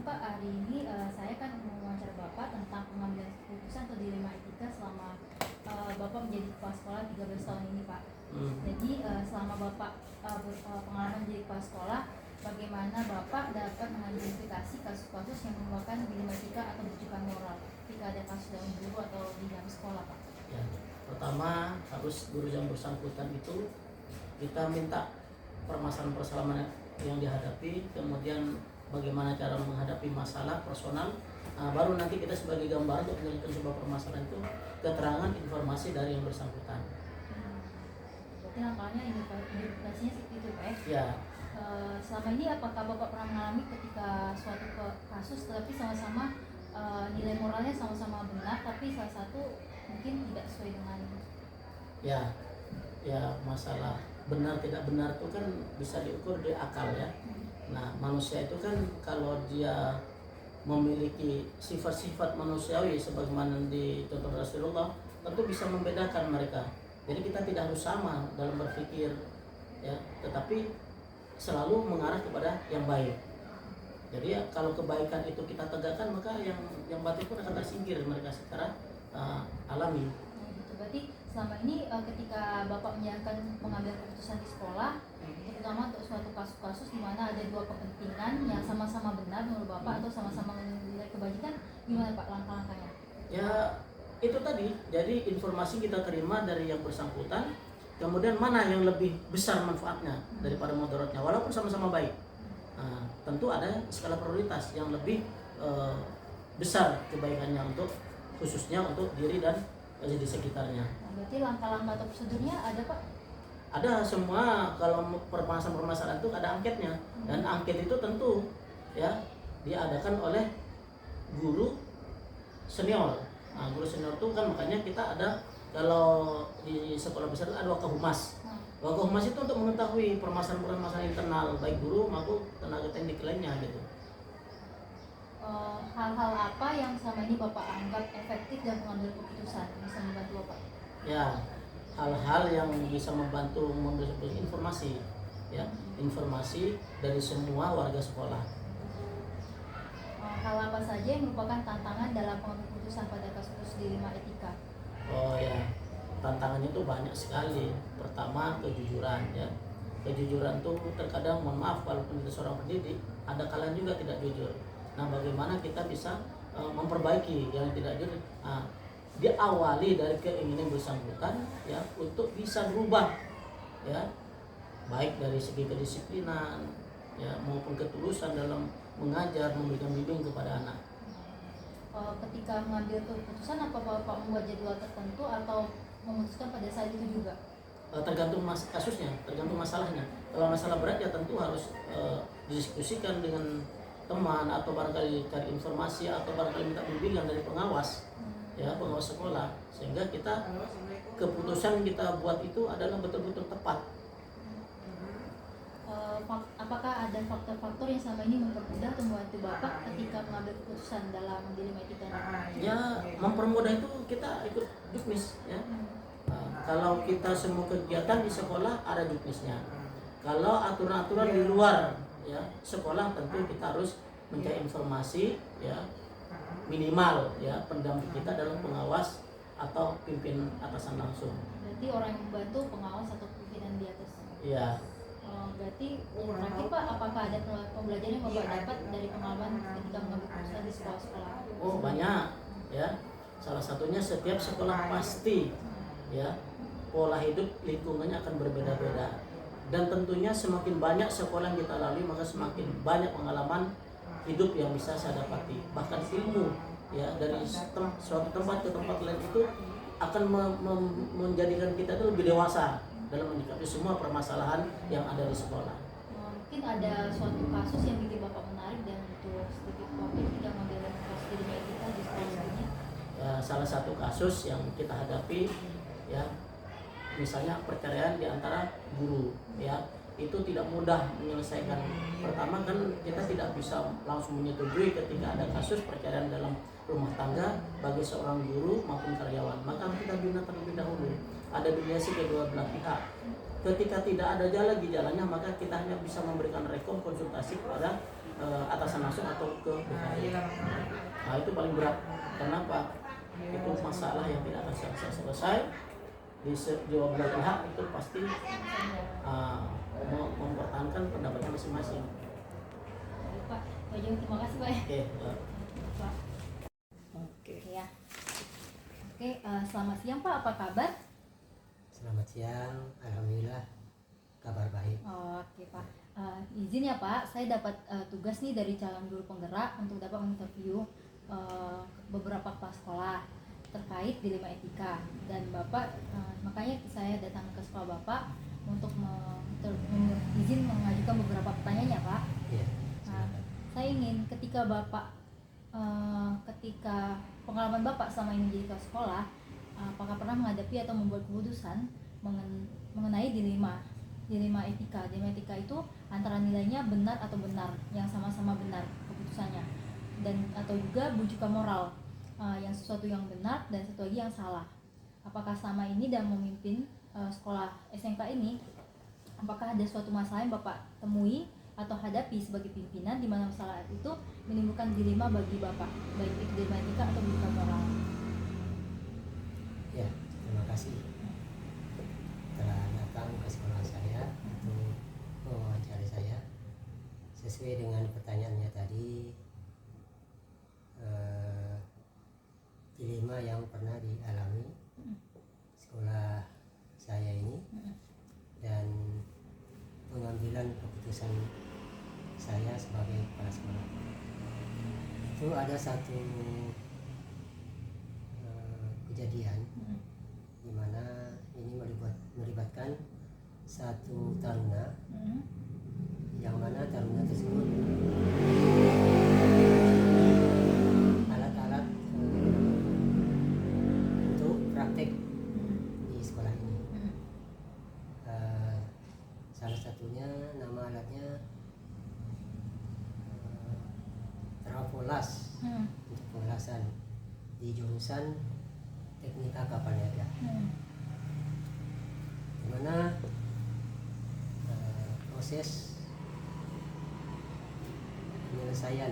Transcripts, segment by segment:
Pak, hari ini saya kan mewawancara Bapak tentang pengambilan keputusan atau dilema etika selama Bapak menjadi kepala sekolah 13 tahun ini, Pak. Jadi selama Bapak pengalaman menjadi kepala sekolah, bagaimana Bapak dapat mengidentifikasi kasus-kasus yang merupakan dilema etika atau rujukan moral ketika ada kasus dalam guru atau di dalam sekolah, Pak? Ya, pertama harus guru yang bersangkutan itu kita minta permasalahan-permasalahan yang dihadapi, kemudian bagaimana cara menghadapi masalah personal. Baru nanti kita sebagai gambaran untuk menyelesaikan sebuah permasalahan itu keterangan informasi dari yang bersangkutan. Berarti langkahnya identifikasinya seperti itu, Pak? Ya. Selama ini apakah Bapak pernah mengalami ketika suatu kasus tetapi sama-sama nilai moralnya sama-sama benar tapi salah satu mungkin tidak sesuai dengan ya masalah benar tidak benar itu kan bisa diukur di akal ya. Nah, manusia itu kan kalau dia memiliki sifat-sifat manusiawi sebagaimana dicontoh Rasulullah, tentu bisa membedakan mereka. Jadi kita tidak harus sama dalam berpikir ya, tetapi selalu mengarah kepada yang baik. Jadi ya, kalau kebaikan itu kita tegakkan, maka yang batin pun akan tersingkir mereka secara alami. Berarti selama ini ketika Bapak menjalankan mengambil keputusan di sekolah, terutama untuk suatu kasus-kasus di mana ada dua kepentingan yang sama-sama benar menurut Bapak atau sama-sama menilai kebajikan, gimana Pak langkah-langkahnya? Ya itu tadi, jadi informasi kita terima dari yang bersangkutan, kemudian mana yang lebih besar manfaatnya daripada mudaratnya, walaupun sama-sama baik. Tentu ada skala prioritas yang lebih besar kebaikannya untuk khususnya untuk diri dan di sekitarnya. Berarti langkah-langkah atau prosedurnya ada Pak? Ada semua. Kalau permasalahan itu ada angketnya, dan angket itu tentu ya diadakan oleh guru senior. Guru senior itu kan makanya kita ada, kalau di sekolah besar ada wakahumas. Wakahumas itu untuk mengetahui permasalahan-permasalahan internal baik guru maupun tenaga teknik lainnya gitu. Hal-hal apa yang selama ini Bapak anggap efektif dalam mengambil keputusan bisa membantu Bapak? Ya, hal-hal yang bisa membantu memberi informasi, ya, informasi dari semua warga sekolah. Hal apa saja yang merupakan tantangan dalam pengambil keputusan pada kasus dilema etika? Oh ya, tantangannya itu banyak sekali. Pertama, kejujuran ya. Kejujuran tuh terkadang, mohon maaf, walaupun kita seorang pendidik, ada kalanya juga tidak jujur. Nah, bagaimana kita bisa memperbaiki yang tidak jujur? Diawali dari keinginan bersangkutan ya untuk bisa berubah ya, baik dari segi kedisiplinan ya maupun ketulusan dalam mengajar, memberikan bimbing kepada anak. Ketika mengambil keputusan, apa Bapak membuat jadwal tertentu atau memutuskan pada saat itu juga? Tergantung kasusnya, tergantung masalahnya. Kalau masalah berat ya tentu harus didiskusikan dengan teman atau barangkali cari informasi atau barangkali minta bimbingan dari pengawas ya, pengawas sekolah, sehingga kita keputusan kita buat itu adalah betul-betul tepat. Apakah ada faktor-faktor yang selama ini mempermudah atau membantu Bapak ketika mengambil keputusan dalam dilema etika? Ya, mempermudah itu kita ikut juknis ya. Kalau kita semua kegiatan di sekolah ada juknisnya. Kalau aturan-aturan di luar ya sekolah, tentu kita harus mencari informasi ya, minimal ya pendamping kita dalam pengawas atau pimpin atasan langsung. Berarti orang yang membantu pengawas atau pimpinan di atas? Iya. Berarti terakhir Pak, apakah ada pembelajaran yang Bapak dapat dari pengalaman ketika mengambil keputusan di sekolah-sekolah? Oh banyak ya. Salah satunya setiap sekolah pasti ya pola hidup lingkungannya akan berbeda-beda. Dan tentunya semakin banyak sekolah yang kita lalui, maka semakin banyak pengalaman hidup yang bisa saya dapati. Bahkan ilmu ya dari suatu tempat ke tempat lain itu akan menjadikan kita itu lebih dewasa dalam menyikapi semua permasalahan yang ada di sekolah. Mungkin ada suatu kasus yang bikin Bapak menarik dan untuk sedikit Bapak tidak mengambil kasus dilema etika di sekolahnya? Ya, salah satu kasus yang kita hadapi ya, misalnya perceraian di antara guru ya, itu tidak mudah menyelesaikan. Pertama kan kita tidak bisa langsung menyetujui ketika ada kasus perceraian dalam rumah tangga bagi seorang guru maupun karyawan, maka kita bina terlebih dahulu, ada mediasi kedua belah pihak. Ketika tidak ada jalannya, maka kita hanya bisa memberikan rekom konsultasi kepada atasan langsung atau ke BKD. Nah itu paling berat. Kenapa? Itu masalah yang tidak akan selesai di beberapa pihak, itu pasti mempertahankan pendapatnya masing-masing. Baik, Pak. Terima kasih Pak. Oke. Pak. Oke. Ya. Oke, selamat siang Pak. Apa kabar? Selamat siang, alhamdulillah kabar baik. Oke Pak. Izin ya Pak, saya dapat tugas nih dari calon guru penggerak untuk dapat menginterview beberapa kepala sekolah terkait dilema etika, dan Bapak makanya saya datang ke sekolah Bapak untuk izin mengajukan beberapa pertanyaan ya Pak. Iya. Nah, saya ingin ketika pengalaman Bapak selama ini menjadi kepala sekolah, apakah pernah menghadapi atau membuat keputusan mengenai dilema etika. Dilema etika itu antara nilainya benar atau benar, yang sama-sama benar keputusannya, dan atau juga bujukan moral, yang sesuatu yang benar dan satu lagi yang salah. Apakah selama ini dalam memimpin sekolah SMK ini, apakah ada suatu masalah yang Bapak temui atau hadapi sebagai pimpinan di mana masalah itu menimbulkan dilema bagi Bapak, baik itu dilema etika atau bujukan moral? Ya, terima kasih telah datang ke sekolah saya untuk mewawancari saya. Sesuai dengan pertanyaannya tadi, dilema yang pernah dialami sekolah saya ini dan pengambilan keputusan saya sebagai kepala sekolah, itu ada satu kejadian di mana ini melibatkan satu taruna, yang mana taruna tersebut alat-alat untuk praktek di sekolah ini. Salah satunya nama alatnya Trafolas untuk pengelasan di jurusan teknika kapal niaga, di mana proses penyelesaian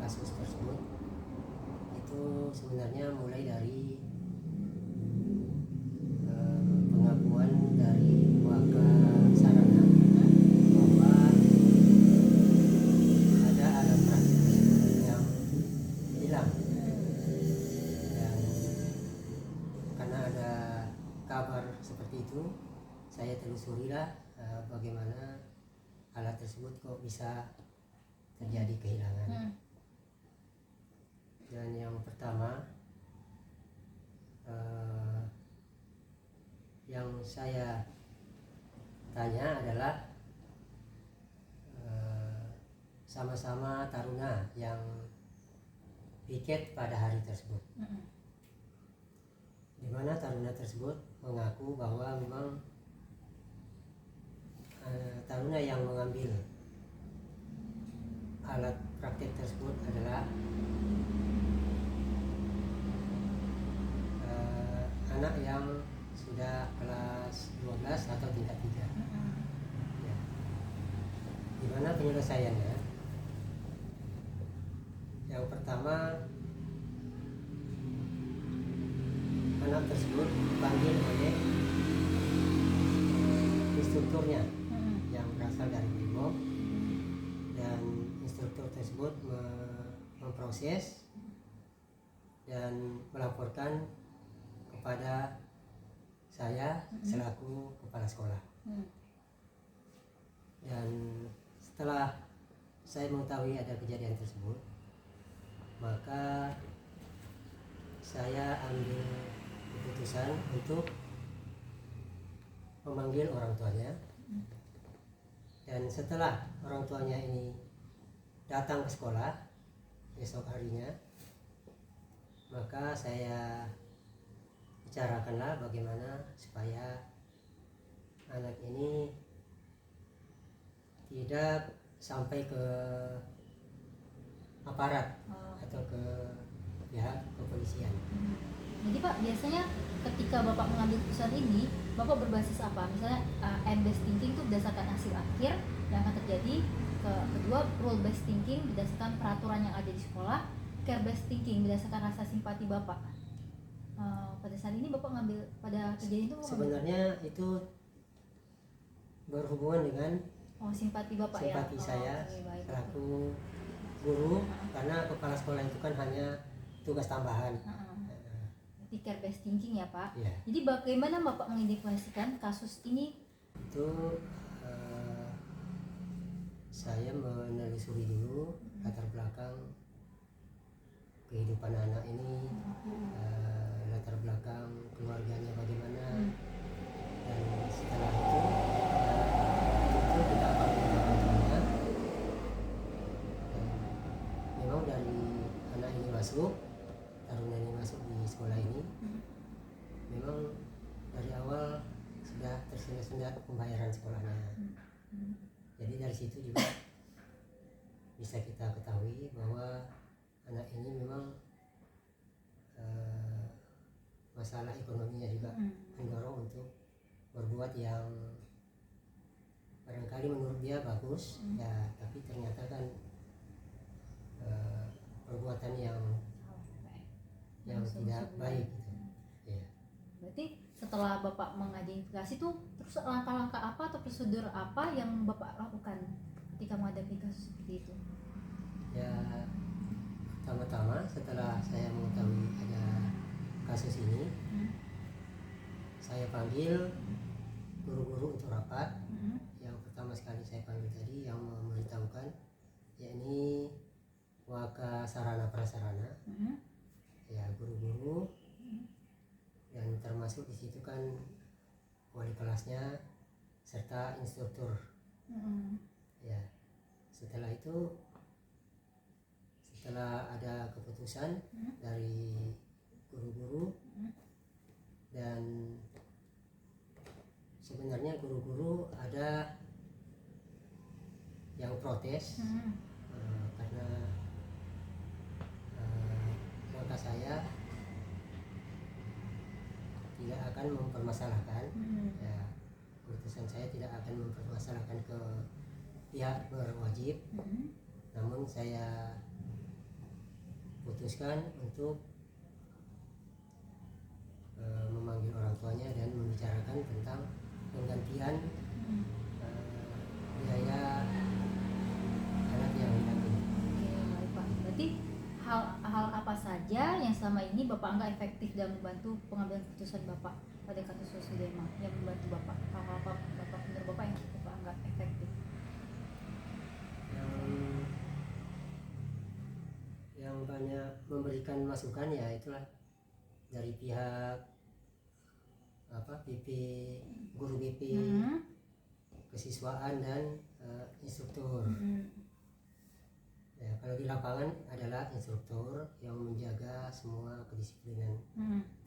kasus tersebut itu sebenarnya mulai dari pengakuan dari Waka Sarana bahwa ada alat praktik yang hilang, dan karena ada kabar seperti itu, saya telusurilah bagaimana alat tersebut kok bisa terjadi kehilangan. Dan yang pertama, yang saya tanya adalah sama-sama taruna yang piket pada hari tersebut, di mana taruna tersebut mengaku bahwa memang taruna yang mengambil alat praktek tersebut adalah anak yang sudah kelas 12 atau tingkat 3. Ya. Di mana penyelesaiannya, yang pertama, anak tersebut dipanggil oleh instrukturnya yang berasal dari Brimob, dan instruktur tersebut memproses dan melaporkan kepada saya selaku kepala sekolah. Dan setelah saya mengetahui ada kejadian tersebut, maka saya ambil keputusan untuk memanggil orang tuanya. Dan setelah orang tuanya ini datang ke sekolah esok harinya, maka saya bicarakanlah bagaimana supaya anak ini tidak sampai ke aparat atau ke pihak kepolisian. Jadi Pak, biasanya ketika Bapak mengambil keputusan ini, Bapak berbasis apa? Misalnya M based thinking itu berdasarkan hasil akhir yang akan terjadi. Kedua, rule based thinking berdasarkan peraturan yang ada di sekolah. Care based thinking berdasarkan rasa simpati Bapak. Pada saat ini Bapak ngambil pada kejadian itu sebenarnya itu berhubungan dengan simpati Bapak simpati ya. saya Baik. selaku guru, karena kepala sekolah itu kan hanya tugas tambahan. Berarti care based thinking ya Pak. Ya. Jadi bagaimana Bapak mengidentifikasikan kasus ini? Itu saya menelusuri dulu latar belakang kehidupan anak ini, latar belakang keluarganya bagaimana, dan setelah itu kita akan menentukannya. Memang dari anak ini masuk, taruna ini masuk di sekolah ini, memang dari awal sudah tersendat pembayaran sekolahnya. Jadi dari situ juga bisa kita ketahui bahwa anak ini memang masalah ekonominya juga mendorong untuk berbuat yang barangkali menurut dia bagus, ya, tapi ternyata kan perbuatan yang tidak baik gitu. Ya. Berarti setelah Bapak mengidentifikasi itu, terus langkah-langkah apa atau prosedur apa yang Bapak lakukan ketika menghadapi kasus seperti itu? Ya, pertama-tama setelah saya mengetahui ada kasus ini, saya panggil guru-guru untuk rapat. Yang pertama sekali saya panggil tadi yang memberitahukan, yakni Waka Sarana Prasarana, ya, guru-guru, dan termasuk di situ kan wali kelasnya serta instruktur. Ya, setelah itu, setelah ada keputusan dari guru-guru, dan sebenarnya guru-guru ada yang protes karena langkah saya tidak akan mempermasalahkan, ya, keputusan saya tidak akan mempermasalahkan ke pihak berwajib, namun saya putuskan untuk memanggil orang tuanya dan membicarakan tentang penggantian biaya anak yang hilang ini. Oke, baik Pak. Berarti hal apa saja yang selama ini Bapak anggap efektif dalam membantu pengambilan keputusan Bapak pada kasus Sosudema yang membantu Bapak? Hal apa Bapak menurut Bapak yang Bapak anggap efektif? Yang banyak memberikan masukan ya itulah dari pihak BP, guru BP, kesiswaan dan instruktur. Ya, kalau di lapangan adalah instruktur yang menjaga semua kedisiplinan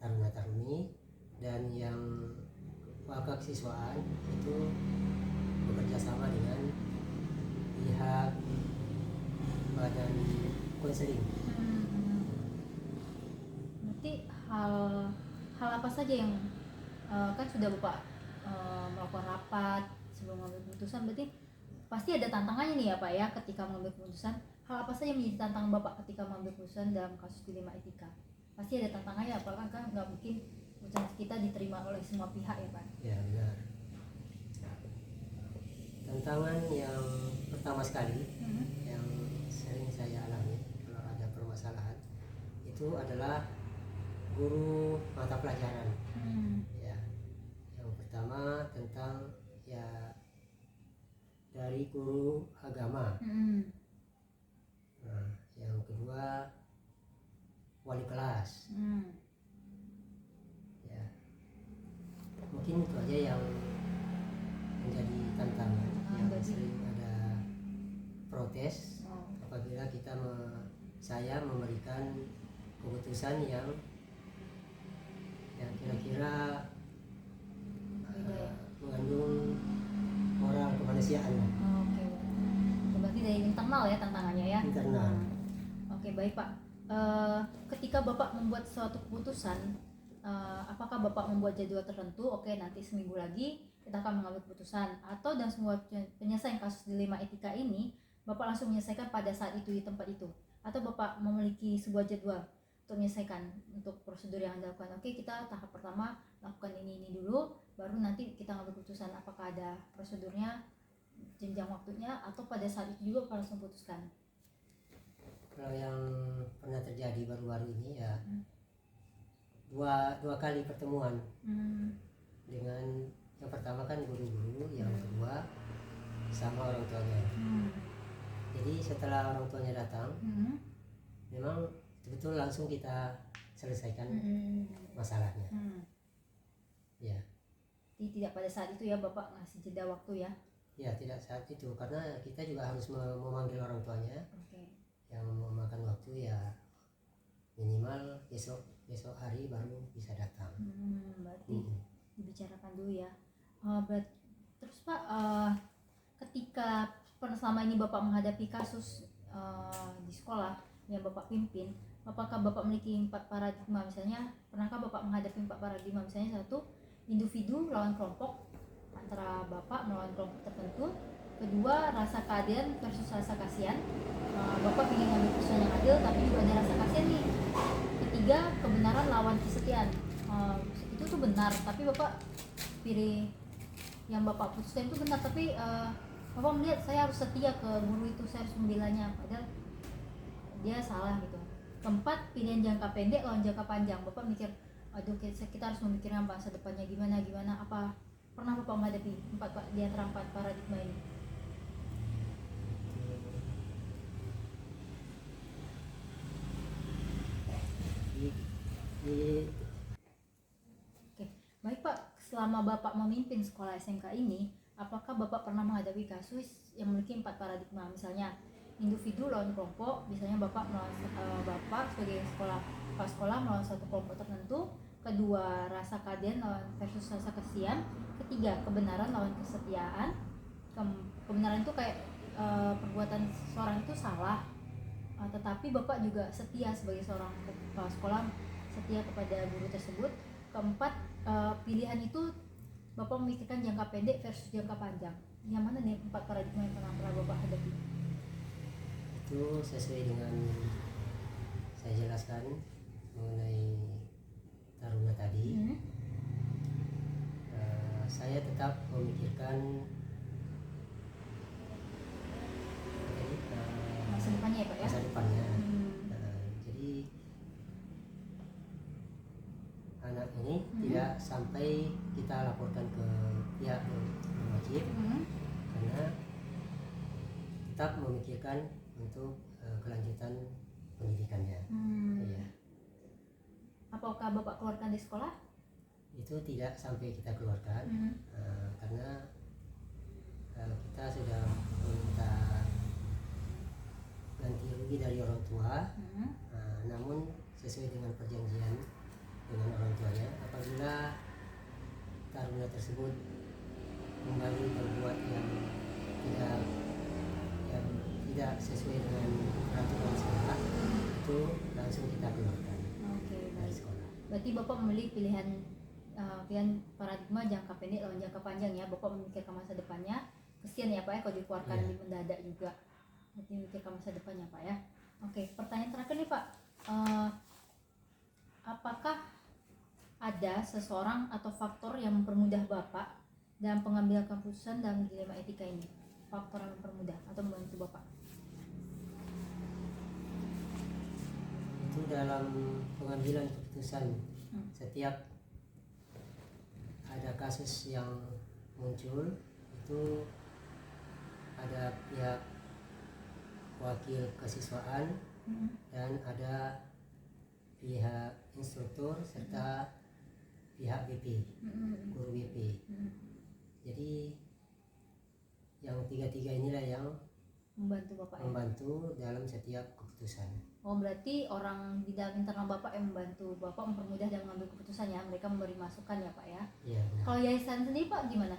taruna-taruni, dan yang Waka kesiswaan itu bekerja sama dengan pihak badan konseling. Berarti hal apa saja yang kan sudah Bapak melakukan rapat sebelum mengambil keputusan, berarti pasti ada tantangannya nih ya Pak ya ketika mengambil keputusan. Hal apa saja yang menjadi tantangan Bapak ketika mengambil keputusan dalam kasus dilema etika? Pasti ada tantangannya Pak, kan nggak mungkin keputusan kita diterima oleh semua pihak ya Pak. Ya, benar. Tantangan yang pertama sekali yang sering saya alami kalau ada permasalahan itu adalah guru mata pelajaran. Ya, yang pertama tentang ya dari guru agama. Nah, yang kedua wali kelas. Ya, mungkin itu aja yang menjadi tantangan yang sering ada protes apabila saya memberikan keputusan yang kira-kira mengandung moral kemanusiaan. Oke. Berarti dari internal ya tantangannya ya. Internal. Oke, baik Pak. Ketika Bapak membuat suatu keputusan, apakah Bapak membuat jadwal tertentu, oke nanti seminggu lagi kita akan mengambil keputusan, atau dan semua penyelesaian kasus dilema etika ini Bapak langsung menyelesaikan pada saat itu di tempat itu, atau Bapak memiliki sebuah jadwal untuk menyelesaikan untuk prosedur yang Anda lakukan. Oke, kita tahap pertama lakukan ini dulu, baru nanti kita ngambil keputusan apakah ada prosedurnya, jenjang waktunya, atau pada saat itu juga Bapak langsung putuskan. Kalau yang pernah terjadi baru-baru ini ya dua kali pertemuan dengan yang pertama kan guru-guru, yang kedua sama orang tuanya. Jadi setelah orang tuanya datang, memang betul langsung kita selesaikan masalahnya. Ya. Jadi tidak pada saat itu ya Bapak ngasih jeda waktu ya? Ya, tidak saat itu, karena kita juga harus memanggil orang tuanya. Yang memakan waktu ya minimal besok hari baru bisa datang. Berarti dibicarakan dulu ya. Terus Pak, ketika selama ini Bapak menghadapi kasus di sekolah yang Bapak pimpin, apakah Bapak memiliki 4 paradigma? Misalnya, pernahkah Bapak menghadapi 4 paradigma? Misalnya, satu, individu lawan kelompok, antara Bapak melawan kelompok tertentu. Kedua, rasa keadilan versus rasa kasihan. Bapak ingin ngambil keputusan yang adil, tapi juga ada rasa kasihan nih. Ketiga, kebenaran lawan kesetiaan. Itu tuh benar, tapi Bapak pilih yang Bapak putuskan itu benar, tapi Bapak melihat saya harus setia ke guru itu, saya harus membelanya, padahal dia salah gitu. Keempat, pilihan jangka pendek lawan jangka panjang. Bapak mikir, aduh kita harus memikirkan masa depannya gimana. Apa pernah Bapak menghadapi di antara 4 paradigma ini? Oke, baik Pak. Selama Bapak memimpin sekolah SMK ini, apakah Bapak pernah menghadapi kasus yang memiliki 4 paradigma? Misalnya individu lawan kelompok, misalnya Bapak sebagai kepala sekolah melawan satu kelompok tertentu. Kedua, rasa keadilan lawan versus rasa kasihan. Ketiga, kebenaran lawan kesetiaan. Kebenaran itu kayak perbuatan seorang itu salah, tetapi Bapak juga setia sebagai seorang kepala sekolah, setia kepada guru tersebut. Keempat, pilihan itu Bapak memikirkan jangka pendek versus jangka panjang. Yang mana nih 4 paradigma yang pernah Bapak hadapi? Itu sesuai dengan saya jelaskan mengenai Taruna tadi. Saya tetap memikirkan masa depannya ya Pak ya? Masa depannya. Jadi anak ini tidak sampai kita laporkan ke pihak berwajib, karena tetap memikirkan untuk kelanjutan pendidikannya. Ya. Apakah Bapak keluarkan di sekolah? Itu tidak sampai kita keluarkan, karena kita sudah meminta ganti rugi dari orang tua. Namun sesuai dengan perjanjian dengan orang tuanya, apabila taruna tersebut kembali berbuat yang tidak sesuai dengan peraturan sekolah, itu langsung kita keluarkan dari sekolah. Berarti Bapak memilih pilihan paradigma jangka pendek lawan jangka panjang ya. Bapak memikirkan masa depannya. Kesian ya Pak ya kalau dikeluarkan di mendadak juga. Berarti memikirkan masa depannya Pak ya. Oke, pertanyaan terakhir nih Pak. Apakah ada seseorang atau faktor yang mempermudah Bapak dalam pengambilan keputusan dalam dilema etika ini? Faktor yang mempermudah atau membantu Bapak? Itu dalam pengambilan keputusan, setiap ada kasus yang muncul, itu ada pihak wakil kesiswaan dan ada pihak instruktur serta pihak BP, guru BP. Jadi yang tiga-tiga inilah yang membantu Bapak membantu dalam setiap keputusan. Oh, berarti orang di dalam internal Bapak yang membantu Bapak mempermudah dalam mengambil keputusan ya, mereka memberi masukan ya Pak ya. Iya. Kalau yayasan sendiri Pak gimana?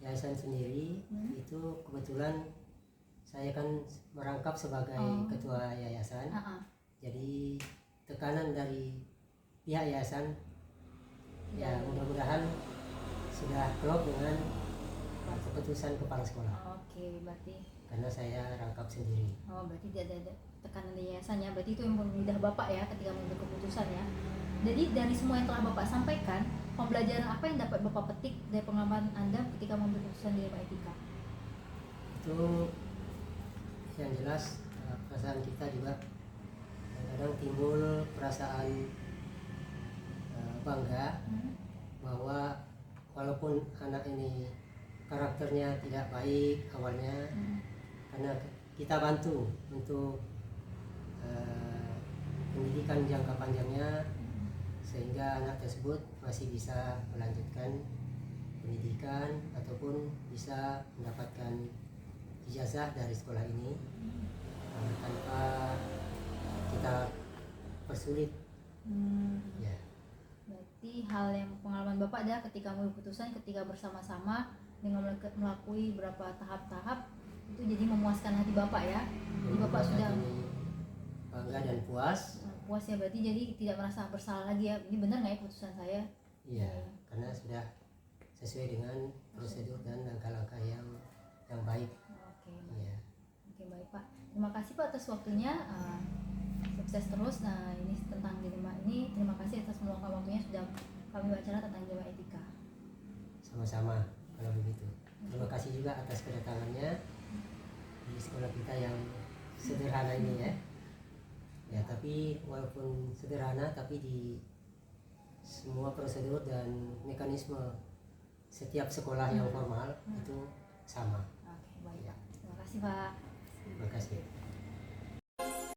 Yayasan sendiri itu kebetulan saya kan merangkap sebagai ketua yayasan. Jadi tekanan dari pihak yayasan ya Tidak. mudah-mudahan sudah klop dengan keputusan kepala sekolah, Oke, berarti karena saya rangkap sendiri. berarti tidak ada tekanan dari yayasannya. Berarti itu yang memudahkan Bapak ya ketika mengambil keputusan ya. Jadi dari semua yang telah Bapak sampaikan, pembelajaran apa yang dapat Bapak petik dari pengalaman Anda ketika mengambil keputusan di Dilema Etika? Itu yang jelas perasaan kita juga kadang timbul perasaan bangga bahwa walaupun anak ini karakternya tidak baik awalnya, karena kita bantu untuk pendidikan jangka panjangnya sehingga anak tersebut masih bisa melanjutkan pendidikan ataupun bisa mendapatkan ijazah dari sekolah ini tanpa kita persulit. Ya. Berarti hal yang pengalaman Bapak adalah ketika mengambil keputusan, ketika bersama-sama dengan melalui beberapa tahap-tahap itu jadi memuaskan hati Bapak ya. Jadi Bapak sudah bangga dan puas. Puas ya, berarti jadi tidak merasa bersalah lagi ya. Ini benar nggak ya keputusan saya? Iya, karena sudah sesuai dengan prosedur dan langkah-langkah yang baik. Oke, Iya. oke baik Pak. Terima kasih Pak atas waktunya. Sukses terus. Nah ini tentang dilema ini. Terima kasih atas meluangkan waktunya sudah kami bicara tentang dilema etika. Sama-sama kalau begitu. Terima kasih juga atas kedatangannya di sekolah kita yang sederhana ini ya. Ya tapi walaupun sederhana tapi di semua prosedur dan mekanisme setiap sekolah yang formal itu sama. Oke baik Ya. Pak. Terima kasih Pak. Terima kasih.